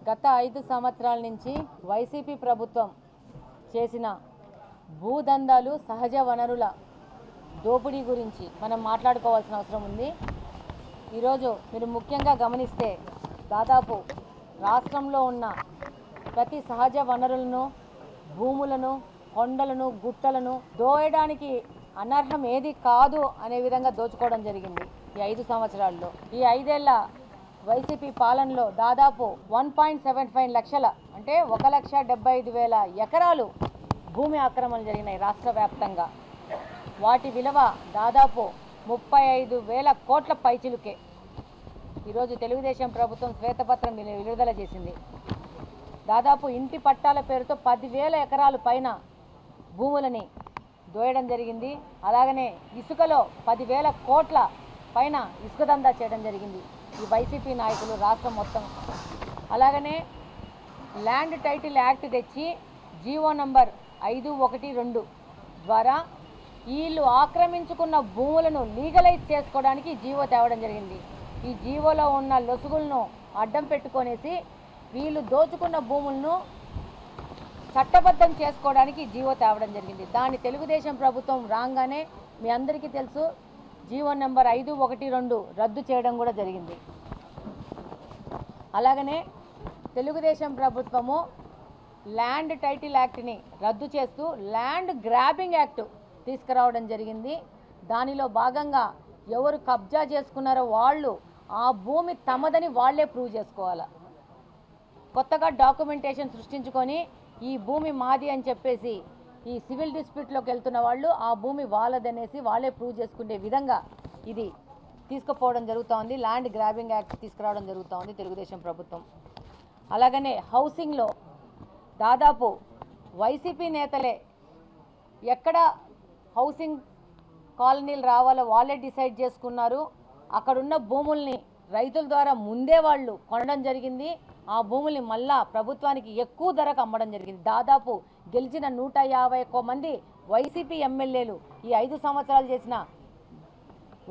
గత 5 సంవత్సరాల నుంచి వైసీపీ ప్రభుత్వం చేసిన భూదందాలు సహజ వనరుల దోపిడీ గురించి మనం మాట్లాడుకోవాల్సిన అవసరం ఉంది. ఈరోజు మీరు ముఖ్యంగా గమనిస్తే దాదాపు రాష్ట్రంలో ఉన్న ప్రతి సహజ వనరులను, భూములను, కొండలను, గుట్టలను దోయడానికి అనర్హం ఏది కాదు అనే విధంగా దోచుకోవడం జరిగింది ఈ 5 సంవత్సరాల్లో. ఈ 5 ఏళ్ల వైసీపీ పాలనలో దాదాపు 1.75 లక్షల అంటే 1,75,000 ఎకరాలు భూమి ఆక్రమణలు జరిగినాయి రాష్ట్ర వ్యాప్తంగా. వాటి విలువ దాదాపు 35,000 కోట్ల పైచిలుకే. ఈరోజు తెలుగుదేశం ప్రభుత్వం శ్వేతపత్రం విడుదల చేసింది. దాదాపు ఇంటి పట్టాల పేరుతో 10,000 ఎకరాలు పైన భూములని దోయడం జరిగింది. అలాగనే ఇసుకలో 10,000 కోట్ల పైన ఇసుక దందా చేయడం జరిగింది ఈ వైసీపీ నాయకులు రాష్ట్రం మొత్తం. అలాగనే ల్యాండ్ టైటిల్ యాక్ట్ తెచ్చి జీవో నంబర్ 512 ద్వారా వీళ్ళు ఆక్రమించుకున్న భూములను లీగలైజ్ చేసుకోవడానికి జీవో తేవడం జరిగింది. ఈ జీవోలో ఉన్న లొసుగులను అడ్డం పెట్టుకొనేసి వీళ్ళు దోచుకున్న భూములను చట్టబద్ధం చేసుకోవడానికి జీవో తేవడం జరిగింది. దాన్ని తెలుగుదేశం ప్రభుత్వం రాగానే మీ అందరికీ తెలుసు జీవో నెంబర్ 512 రద్దు చేయడం కూడా జరిగింది. అలాగనే తెలుగుదేశం ప్రభుత్వము ల్యాండ్ టైటిల్ యాక్ట్ని రద్దు చేస్తూ ల్యాండ్ గ్రాబింగ్ యాక్ట్ తీసుకురావడం జరిగింది. దానిలో భాగంగా ఎవరు కబ్జా చేసుకున్నారో వాళ్ళు ఆ భూమి తమదని వాళ్లే ప్రూవ్ చేసుకోవాలి. కొత్తగా డాక్యుమెంటేషన్ సృష్టించుకొని ఈ భూమి మాది అని చెప్పేసి ఈ సివిల్ డిస్ప్యూట్లోకి వెళ్తున్న వాళ్ళు ఆ భూమి వాళ్ళదనేసి వాళ్ళే ప్రూవ్ చేసుకునే విధంగా ఇది తీసుకుపోవడం జరుగుతోంది. ల్యాండ్ గ్రాబింగ్ యాక్ట్ తీసుకురావడం జరుగుతోంది తెలుగుదేశం ప్రభుత్వం. అలాగనే హౌసింగ్లో దాదాపు వైసీపీ నేతలే ఎక్కడ హౌసింగ్ కాలనీలు రావాలో వాళ్ళే డిసైడ్ చేసుకున్నారు. అక్కడున్న భూముల్ని రైతుల ద్వారా ముందే వాళ్ళు కొనడం జరిగింది. ఆ భూముల్ని మళ్ళా ప్రభుత్వానికి ఎక్కువ ధరకు అమ్మడం జరిగింది. దాదాపు గెలిచిన 151 మంది వైసీపీ ఎమ్మెల్యేలు ఈ 5 సంవత్సరాలు చేసిన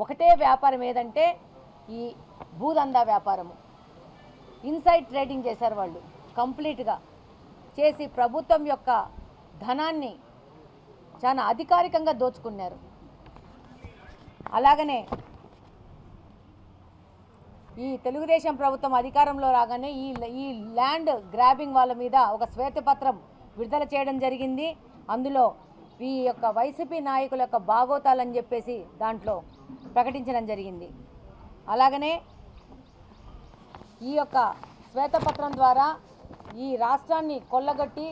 ఒకటే వ్యాపారం ఏదంటే ఈ భూదందా వ్యాపారము. ఇన్సైడ్ ట్రేడింగ్ చేశారు వాళ్ళు కంప్లీట్గా చేసి ప్రభుత్వం యొక్క ధనాన్ని చాలా అధికారికంగా దోచుకున్నారు. అలాగనే ఈ తెలుగుదేశం ప్రభుత్వం అధికారంలో రాగానే ఈ ల్యాండ్ గ్రాబింగ్ వాళ్ళ మీద ఒక శ్వేతపత్రం విడుదల చేయడం జరిగింది. అందులో ఈ యొక్క వైసీపీ నాయకుల యొక్క బాగోతాలని చెప్పేసి దాంట్లో ప్రకటించడం జరిగింది. అలాగనే ఈ యొక్క శ్వేతపత్రం ద్వారా ఈ రాష్ట్రాన్ని కొల్లగొట్టి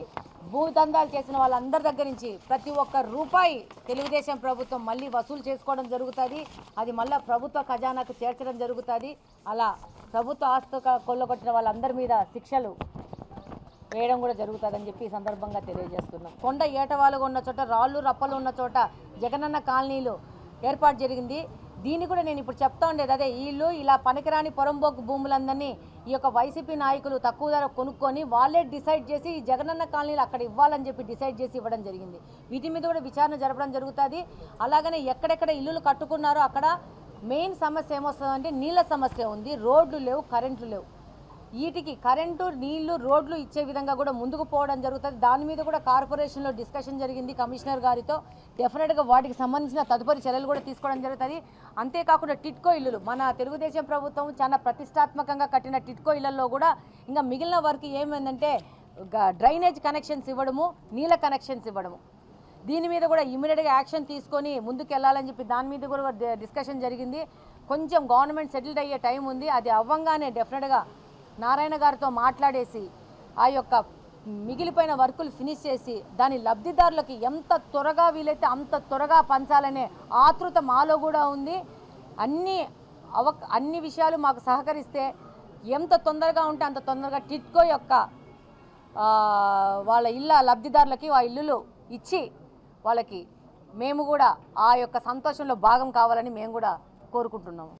భూదందాలు చేసిన వాళ్ళందరి దగ్గర నుంచి ప్రతి ఒక్క రూపాయి తెలుగుదేశం ప్రభుత్వం మళ్ళీ వసూలు చేసుకోవడం జరుగుతుంది. అది మళ్ళీ ప్రభుత్వ ఖజానాకు చేర్చడం జరుగుతుంది. అలా ప్రభుత్వ ఆస్తి కొల్లగొట్టిన వాళ్ళందరి మీద శిక్షలు వేయడం కూడా జరుగుతుందని చెప్పి ఈ సందర్భంగా తెలియజేస్తున్నాం. కొండ ఏటవాలుగా ఉన్న చోట రాళ్ళు రప్పలు ఉన్న చోట జగనన్న కాలనీలు ఏర్పాటు జరిగింది. దీన్ని కూడా నేను ఇప్పుడు చెప్తా ఉండేది అదే. వీళ్ళు ఇలా పనికిరాని పొరంబోకు భూములందరినీ ఈ యొక్క వైసీపీ నాయకులు తక్కువ ధర కొనుక్కొని వాళ్ళే డిసైడ్ చేసి ఈ జగనన్న కాలనీలు అక్కడ ఇవ్వాలని చెప్పి డిసైడ్ చేసి ఇవ్వడం జరిగింది. వీటి మీద కూడా విచారణ జరపడం జరుగుతుంది. అలాగనే ఎక్కడెక్కడ ఇల్లులు కట్టుకున్నారో అక్కడ మెయిన్ సమస్య ఏమొస్తుందంటే నీళ్ళ సమస్య ఉంది. రోడ్లు లేవు, కరెంట్లు లేవు. వీటికి కరెంటు, నీళ్లు, రోడ్లు ఇచ్చే విధంగా కూడా ముందుకు పోవడం జరుగుతుంది. దాని మీద కూడా కార్పొరేషన్లో డిస్కషన్ జరిగింది కమిషనర్ గారితో. డెఫినెట్గా వాటికి సంబంధించిన తదుపరి చర్యలు కూడా తీసుకోవడం జరుగుతుంది. అంతేకాకుండా టిట్కో ఇల్లులు మన తెలుగుదేశం ప్రభుత్వం చాలా ప్రతిష్టాత్మకంగా కట్టిన టిట్కో ఇళ్లలో కూడా ఇంకా మిగిలిన వర్క్ ఏమైందంటే డ్రైనేజ్ కనెక్షన్స్ ఇవ్వడము, నీళ్ళ కనెక్షన్స్ ఇవ్వడము. దీని మీద కూడా ఇమీడియట్గా యాక్షన్ తీసుకొని ముందుకు వెళ్ళాలని చెప్పి దాని మీద కూడా డిస్కషన్ జరిగింది. కొంచెం గవర్నమెంట్ సెటిల్డ్ అయ్యే టైం ఉంది. అది అవ్వంగానే డెఫినెట్గా నారాయణ గారితో మాట్లాడేసి ఆ యొక్క మిగిలిపోయిన వర్కులు ఫినిష్ చేసి దాని లబ్ధిదారులకి ఎంత త్వరగా వీలైతే అంత త్వరగా పంచాలనే ఆతృత మాలో కూడా ఉంది. అన్ని విషయాలు మాకు సహకరిస్తే ఎంత తొందరగా ఉంటే అంత తొందరగా టిట్కో యొక్క వాళ్ళ ఇళ్ళ లబ్ధిదారులకి ఆ ఇల్లులు ఇచ్చి వాళ్ళకి మేము కూడా ఆ యొక్క సంతోషంలో భాగం కావాలని మేము కూడా కోరుకుంటున్నాము.